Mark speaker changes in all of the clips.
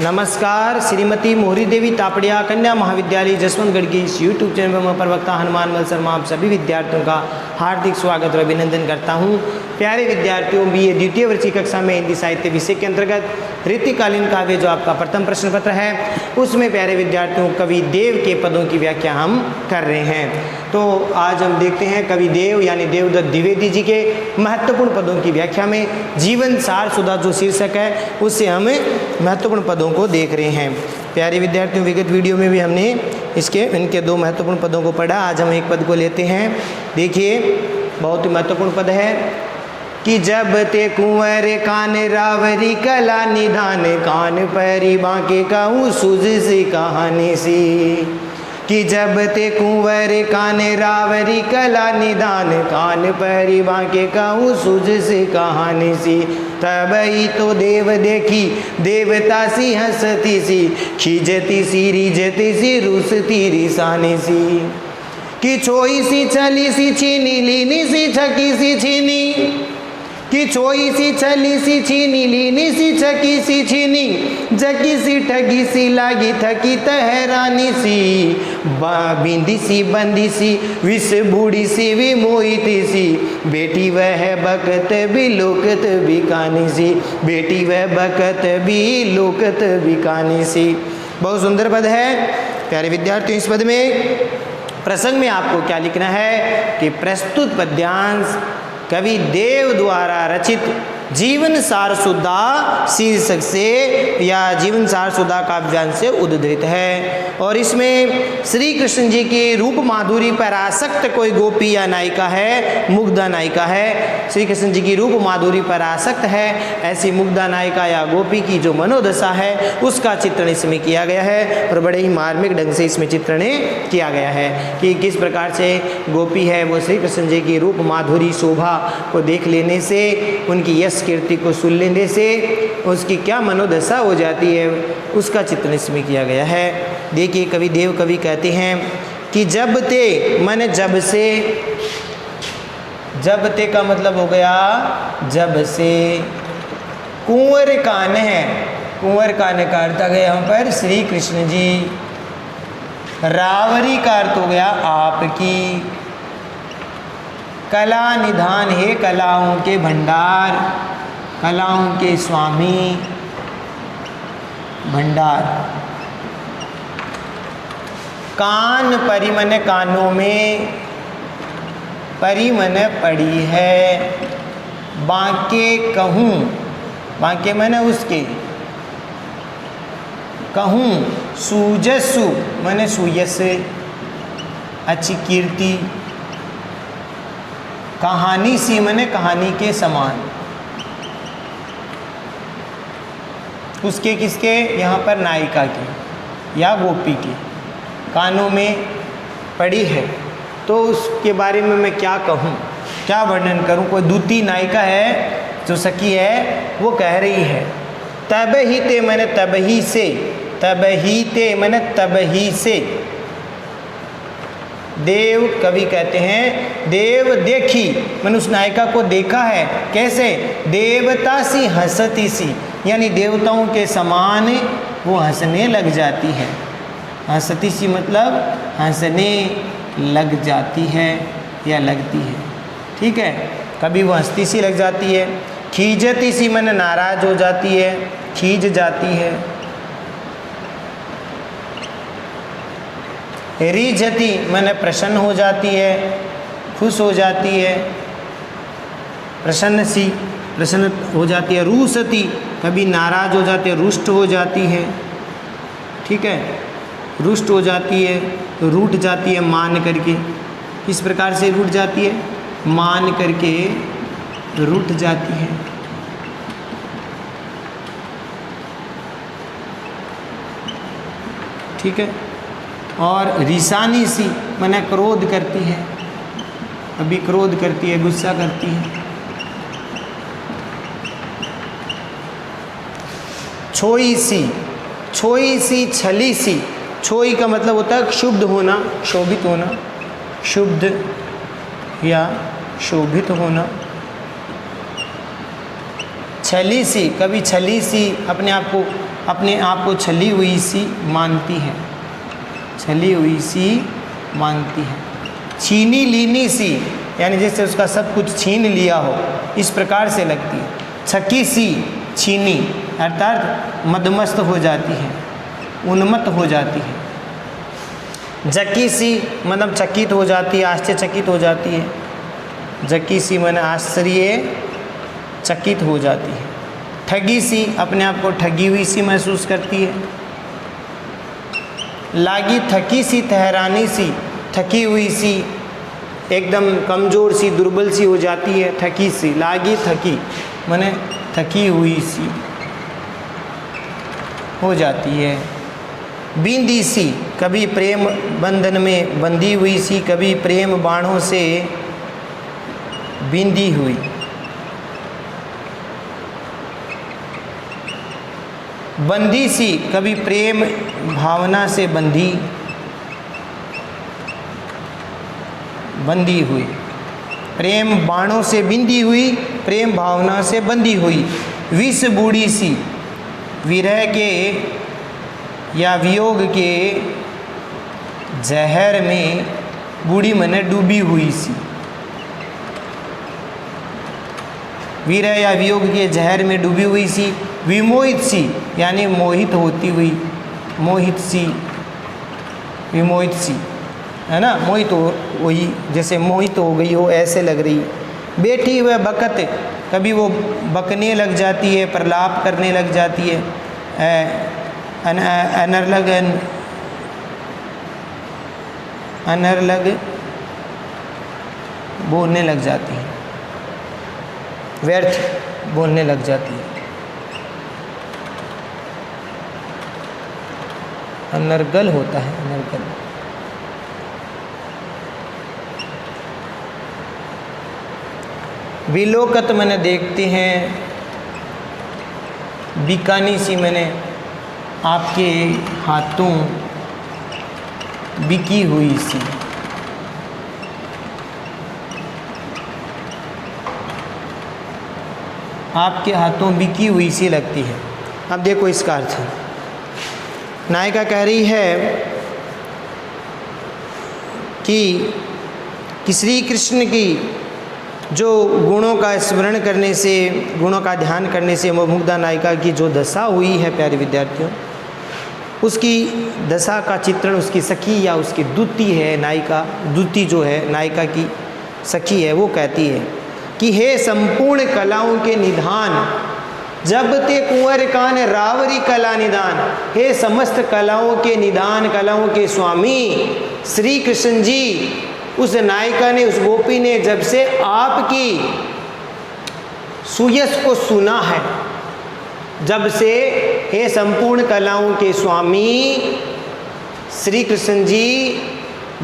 Speaker 1: नमस्कार। श्रीमती मोहरी देवी तापड़िया कन्या महाविद्यालय जसवंतगढ़ की इस यूट्यूब चैनल पर मैं प्रवक्ता हनुमान मल शर्मा आप सभी विद्यार्थियों का हार्दिक स्वागत और अभिनंदन करता हूं। प्यारे विद्यार्थियों, बीए द्वितीय वर्ष की कक्षा में हिंदी साहित्य विषय के अंतर्गत ऋतुकालीन काव्य जो आपका प्रथम प्रश्न पत्र है, उसमें प्यारे विद्यार्थियों कवि देव के पदों की व्याख्या हम कर रहे हैं। तो आज हम देखते हैं कवि देव यानी देवदत्त द्विवेदी जी के महत्वपूर्ण पदों की व्याख्या में जीवन सार सुधा जो शीर्षक है उससे हम महत्वपूर्ण पदों को देख रहे हैं। प्यारे विद्यार्थियों, विगत वीडियो में भी हमने इनके दो महत्वपूर्ण पदों को पढ़ा। आज हम एक पद को लेते हैं। देखिए, बहुत ही महत्वपूर्ण पद है कि जब ते कुंवर कान रावरी कला निधान कान परी बांके कहूँ सूझ सी कहानी सी। कि जब ते कुंवर कान रावरी कला निधान कान परी बांके कहूँ सूझ सी कहानी सी। तब ही तो देव देखी देवता सी हंसती सी खींचती सी रिझती सी रूसती रिसानी सी। कि छोई सी छली सी छीनी लीनी सी छकी सी छीनी। कि छोई सी छली सी छीनी लीनी सी छकी सी छीनी जकी सी ठगी सी लागी थकी तहरानी सी। बिंदी सी बंदी सी विष बूढ़ी सी विमोहिती सी बेटी वह बकत भी लोकत बिकानी सी। बेटी वह बकत भी लोकत बिकानी सी। बहुत सुंदर पद है। प्यारे विद्यार्थियों, इस पद में प्रसंग में आपको क्या लिखना है कि प्रस्तुत पद्यांश कवि देव द्वारा रचित जीवन सार सुधा शीर्षक से या जीवन सार सुधा काव्यांश से उद्धृत है। और इसमें श्री कृष्ण जी की रूप माधुरी पर आसक्त कोई गोपी या नायिका है, मुग्धा नायिका है। श्री कृष्ण जी की रूप माधुरी पर आसक्त है, ऐसी मुग्धा नायिका या गोपी की जो मनोदशा है उसका चित्रण इसमें किया गया है और बड़े ही मार्मिक ढंग से इसमें चित्रण किया गया है कि किस प्रकार से गोपी है वो श्री कृष्ण जी की रूप माधुरी शोभा को देख लेने से, उनकी यश कीर्ति को सुन लेने से उसकी क्या मनोदशा हो जाती है उसका चित्रण इसमें किया गया है। देखिए, कवि देव कवि कहते हैं कि जब ते माने जब से, जब ते का मतलब हो गया जब से। कुंवर कान है, कुंवर कान का अर्थ आ गया यहाँ पर श्री कृष्ण जी। रावरी का अर्थ हो गया आपकी। कला निधान है कलाओं के भंडार, कलाओं के स्वामी भंडार। कान परिमन कानों में, परिमन पड़ी है। बांके कहूँ, बांके मैंने उसके, कहूँ सूजसु मैंने सूयस अच्छी कीर्ति। कहानी सी मैंने कहानी के समान। उसके किसके, यहाँ पर नायिका की या गोपी की कानों में पड़ी है। तो उसके बारे में मैं क्या कहूँ, क्या वर्णन करूँ। कोई दूती नायिका है जो सखी है वो कह रही है तब ही ते मैंने तब ही से, तब ही ते मैंने तब ही से। देव कवि कहते हैं देव देखी मैंने उस नायिका को देखा है। कैसे, देवता सी हंसती सी, यानी देवताओं के समान वो हंसने लग जाती है। हंसती सी मतलब हंसने लग जाती है या लगती है, ठीक है। कभी वो हंसती सी लग जाती है। खींचती सी मैंने नाराज हो जाती है, खींच जाती है। रिझती मैंने प्रसन्न हो जाती है, खुश हो जाती है। प्रसन्न सी प्रसन्न हो जाती है। रूसती कभी नाराज हो जाती है, रुष्ट हो जाती है, ठीक है। रुष्ट हो जाती है, रूठ जाती है मान करके। किस प्रकार से रूठ जाती है, मान करके रूठ जाती है। ठीक है। और रिसानी सी मैंने क्रोध करती है, अभी क्रोध करती है, गुस्सा करती है। छोई सी, छोई सी छली सी। छोई का मतलब होता है शुद्ध होना, शोभित होना, शुद्ध या शोभित होना। छली सी, कभी छली सी अपने आप को अपने आप को छली हुई सी मानती है, छली हुई सी मानती है। छीनी लीनी सी, यानी जैसे उसका सब कुछ छीन लिया हो, इस प्रकार से लगती है। छकी सी, छीनी अर्थात मदमस्त हो जाती है, उन्मत्त हो जाती है। जकी सी मतलब चकित हो जाती है, आश्चर्यचकित हो जाती है। जकी सी माने आश्चर्य चकित हो जाती है। ठगी सी, अपने आप को ठगी हुई सी महसूस करती है। लागी थकी सी, ठहरानी सी, थकी हुई सी, एकदम कमज़ोर सी, दुर्बल सी हो जाती है। थकी सी, लागी थकी माने थकी हुई सी हो जाती है। बिंदी सी, कभी प्रेम बंधन में बंधी हुई सी, कभी प्रेम बाणों से बिंदी हुई। बंधी सी, कभी प्रेम भावना से बंधी हुई। प्रेम बाणों से बिंदी हुई, प्रेम भावना से बंधी हुई। विष बूढ़ी सी, विरह के या वियोग के जहर में, बूढ़ी मने डूबी हुई सी। विरह या वियोग के जहर में डूबी हुई सी। विमोहित सी, यानी मोहित होती हुई, मोहित सी, विमोहित सी, है ना, मोहित हो वही, जैसे मोहित हो गई हो ऐसे लग रही। बैठी हुए बकत, कभी वो बकने लग जाती है, प्रलाप करने लग जाती है। अनर्लग बोलने लग जाती है, व्यर्थ बोलने लग जाती है। अनर्गल होता है, अनर्गल। विलोकत मैंने देखते हैं। बिकानी सी, मैंने आपके हाथों बिकी हुई सी। आपके हाथों बिकी हुई सी लगती है। अब देखो इसका अर्थ। नायिका कह रही है कि श्री कृष्ण की जो गुणों का स्मरण करने से, गुणों का ध्यान करने से मुग्धा नायिका की जो दशा हुई है प्यारे विद्यार्थियों, उसकी दशा का चित्रण उसकी सखी या उसकी दूती है, नायिका दूती जो है नायिका की सखी है, वो कहती है कि हे संपूर्ण कलाओं के निधान, जब ते कुंवर कान रावरी कला निदान। हे समस्त कलाओं के निदान, कलाओं के स्वामी श्री कृष्ण जी, उस नायिका ने, उस गोपी ने जब से आपकी सुयश को सुना है, जब से हे संपूर्ण कलाओं के स्वामी श्री कृष्ण जी,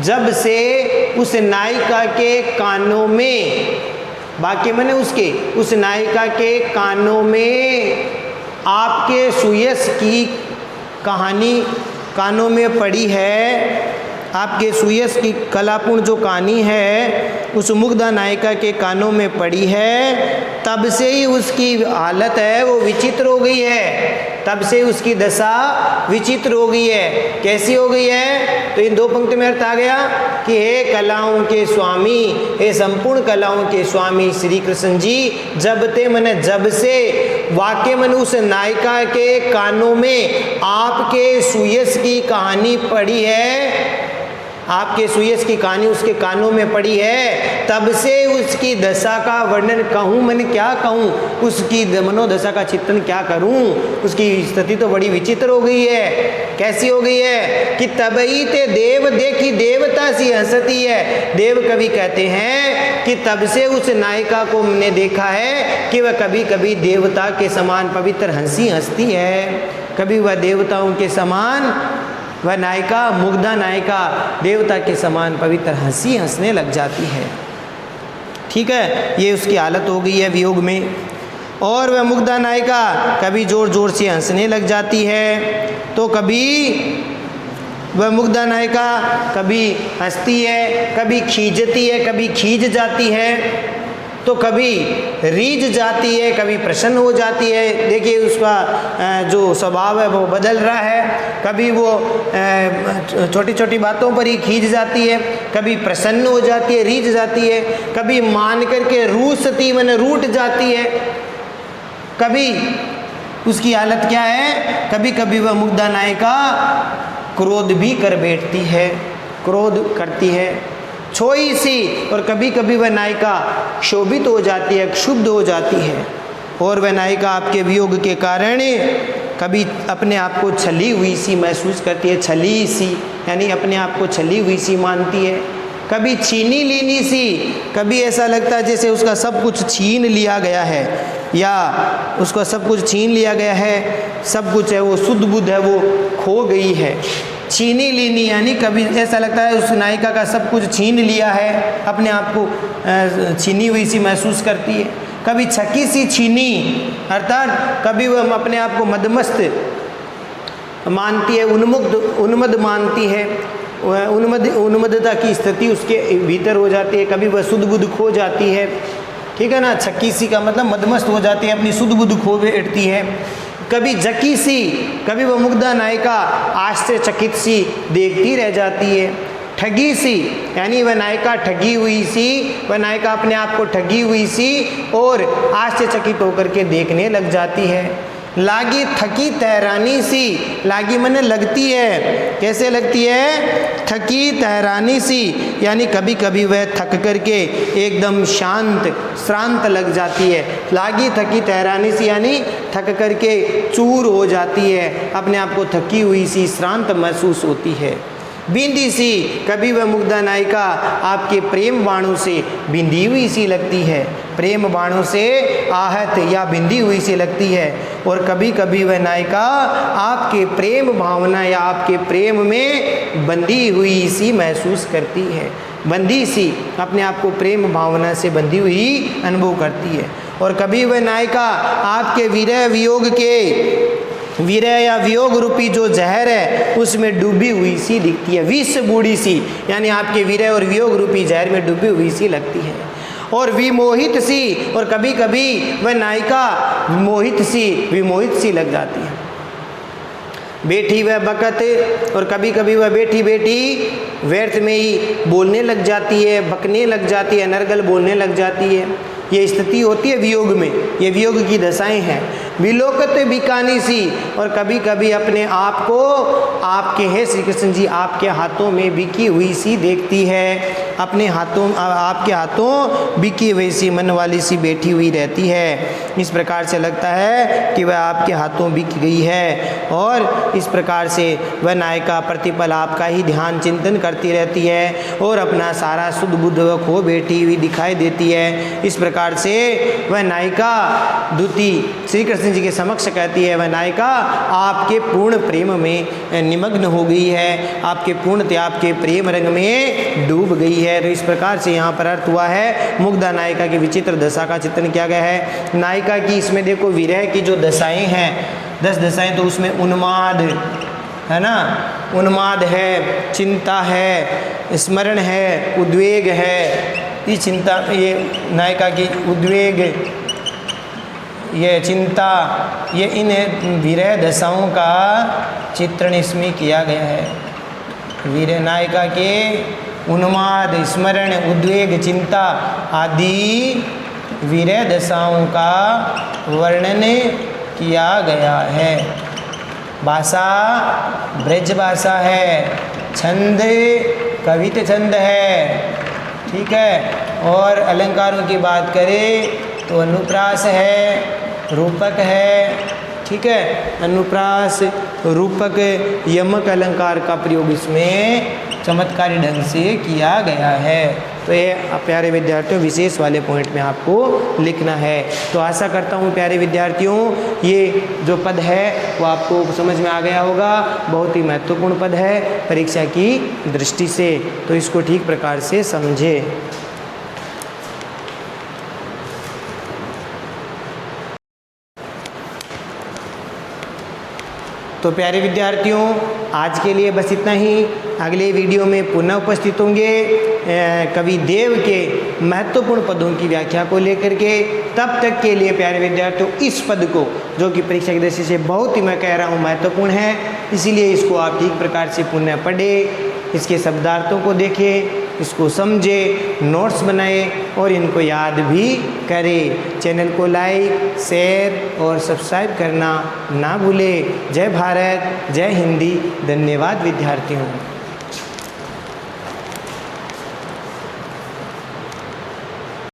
Speaker 1: जब से उस नायिका के कानों में, बाकी मैंने उसके, उस नायिका के कानों में आपके सुयश की कहानी कानों में पड़ी है, आपके सुयश की कलापूर्ण जो कहानी है उस मुग्धा नायिका के कानों में पड़ी है, तब से ही उसकी हालत है वो विचित्र हो गई है, तब से उसकी दशा विचित्र हो गई है। कैसी हो गई है? तो इन दो पंक्ति में अर्थ आ गया कि हे कलाओं के स्वामी, हे संपूर्ण कलाओं के स्वामी श्री कृष्ण जी, जब ते मैंने, जब से वाक्य मन उस नायिका के कानों में आपके सुयश की कहानी पड़ी है, आपके सुयश की कहानी उसके कानों में पड़ी है, तब से उसकी दशा का वर्णन कहूँ, मैंने क्या कहूँ, उसकी मनोदशा का चित्रण क्या करूँ, उसकी स्थिति तो बड़ी विचित्र हो गई है। कैसी हो गई है कि तबई ते देव देखी देवता सी हंसती है। देव कवि कहते हैं कि तब से उस नायिका को हमने देखा है कि वह कभी कभी देवता के समान पवित्र हंसी हंसती है, कभी वह देवताओं के समान, वह नायिका, मुग्धा नायिका देवता के समान पवित्र हंसी हंसने लग जाती है। ठीक है, ये उसकी हालत हो गई है वियोग में। और वह मुग्धा नायिका कभी जोर जोर से हंसने लग जाती है, तो कभी वह मुग्धा नायिका कभी हंसती है, कभी खींचती है, कभी खींच जाती है। तो कभी रीझ जाती है, कभी प्रसन्न हो जाती है। देखिए उसका जो स्वभाव है वो बदल रहा है। कभी वो छोटी छोटी बातों पर ही खींच जाती है, कभी प्रसन्न हो जाती है, रीझ जाती है, कभी मान करके रूसती माने रूठ जाती है, कभी उसकी हालत क्या है, कभी कभी वह मुग्धा नायिका क्रोध भी कर बैठती है, क्रोध करती है छोई सी। और कभी कभी वह नायिका क्षोभित हो जाती है, क्षुब्ध हो जाती है। और वह नायिका आपके वियोग के कारण कभी अपने आप को छली हुई सी महसूस करती है, छली सी यानी अपने आप को छली हुई सी मानती है, कभी छीनी लीनी सी, कभी ऐसा लगता है जैसे उसका सब कुछ छीन लिया गया है या उसका सब कुछ छीन लिया गया है, सब कुछ है वो शुद्ध बुद्ध है वो खो गई है। छीनी लीनी यानी कभी ऐसा लगता है उस नायिका का सब कुछ छीन लिया है, अपने आप को छीनी हुई सी महसूस करती है। कभी छकी सी छीनी अर्थात कभी वह अपने आप को मदमस्त मानती है, उन्मद मानती है, उन्मदता की स्थिति उसके भीतर हो जाती है। कभी वह शुद्ध बुद्ध खो जाती है, ठीक है ना। छक्की सी का मतलब मदमस्त हो जाती है, अपनी शुद्ध बुद्ध खो बैठती है। कभी जकी सी, कभी वह मुग्धा नायिका आश्चर्यचकित सी देखती रह जाती है। ठगी सी यानी वह नायिका ठगी हुई सी, वह नायिका अपने आप को ठगी हुई सी और आश्चर्यचकित होकर के देखने लग जाती है। लागी थकी तहरानी सी, लागी मने लगती है, कैसे लगती है, थकी तहरानी सी यानी कभी कभी वह थक करके एकदम श्रांत लग जाती है। लागी थकी तहरानी सी यानी थक करके चूर हो जाती है, अपने आप को थकी हुई सी श्रांत महसूस होती है। बिंदी सी, कभी वह मुग्धा नायिका आपके प्रेम बाणों से बिंदी हुई सी लगती है, प्रेम बाणों से आहत या बिंदी हुई सी लगती है। और कभी कभी वह नायिका आपके प्रेम भावना या आपके प्रेम में बंधी हुई सी महसूस करती है, बंधी सी अपने आप को प्रेम भावना से बंधी हुई अनुभव करती है। और कभी वह नायिका आपके विरह वियोग के विरह या वियोग रूपी जो जहर है उसमें डूबी हुई सी दिखती है, विष बूढ़ी सी यानी आपके विरह और वियोग रूपी जहर में डूबी हुई सी लगती है। और विमोहित सी, और कभी कभी वह नायिका मोहित सी विमोहित सी लग जाती है। बैठी वह बकत, और कभी कभी वह बैठी बैठी व्यर्थ में ही बोलने लग जाती है, बकने लग जाती है, अनर्गल बोलने लग जाती है। ये स्थिति होती है वियोग में, ये वियोग की दशाएं हैं। विलोकत बिकानी सी, और कभी कभी अपने आप को आपके हैं श्री कृष्ण जी आपके हाथों में बिकी हुई सी देखती है, अपने हाथों आपके हाथों बिकी हुई सी मन वाली सी बैठी हुई रहती है। इस प्रकार से लगता है कि वह आपके हाथों बिक गई है, और इस प्रकार से वह नायिका प्रतिपल आपका ही ध्यान चिंतन करती रहती है और अपना सारा शुद्ध बुद्ध खो बैठी हुई दिखाई देती है। इस प्रकार से वह नायिका दूती श्री कृष्ण जी के समक्ष कहती है, वह नायिका आपके पूर्ण प्रेम में निमग्न हो गई है, आपके पूर्णतः आपके प्रेम रंग में डूब गई है। तो इस प्रकार से यहाँ पर अर्थ हुआ है मुग्धा नायिका की विचित्र दशा का चित्रण किया गया है। नायिका की इसमें देखो विरह की जो दशाएं हैं 10 दशाएं, तो उसमें उन्माद है ना, उन्माद है, चिंता है, स्मरण है, उद्वेग है। ये चिंता, ये नायिका की उद्वेग, ये चिंता, ये इन विरह दशाओं का चित्रण इसमें किया गया है। विरह नायिका के उन्माद, स्मरण, उद्वेग, चिंता आदि विरह दशाओं का वर्णन किया गया है। भाषा ब्रज भाषा है, छंद कवित छंद है, ठीक है। और अलंकारों की बात करें तो अनुप्रास है, रूपक है, ठीक है। अनुप्रास, रूपक, यमक अलंकार का प्रयोग इसमें चमत्कारी ढंग से किया गया है। तो ये प्यारे विद्यार्थियों विशेष वाले पॉइंट में आपको लिखना है। तो आशा करता हूँ प्यारे विद्यार्थियों ये जो पद है वो आपको समझ में आ गया होगा। बहुत ही महत्वपूर्ण पद है परीक्षा की दृष्टि से, तो इसको ठीक प्रकार से समझे। तो प्यारे विद्यार्थियों, आज के लिए बस इतना ही। अगले वीडियो में पुनः उपस्थित होंगे कवि देव के महत्वपूर्ण पदों की व्याख्या को लेकर के। तब तक के लिए प्यारे विद्यार्थियों, इस पद को जो कि परीक्षा की दृष्टि से बहुत ही, मैं कह रहा हूँ, महत्वपूर्ण है, इसीलिए इसको आप ठीक प्रकार से पुनः पढ़ें, इसके शब्दार्थों को देखें, इसको समझे, नोट्स बनाए और इनको याद भी करें। चैनल को लाइक, शेयर और सब्सक्राइब करना ना भूलें। जय भारत, जय हिंदी। धन्यवाद विद्यार्थियों।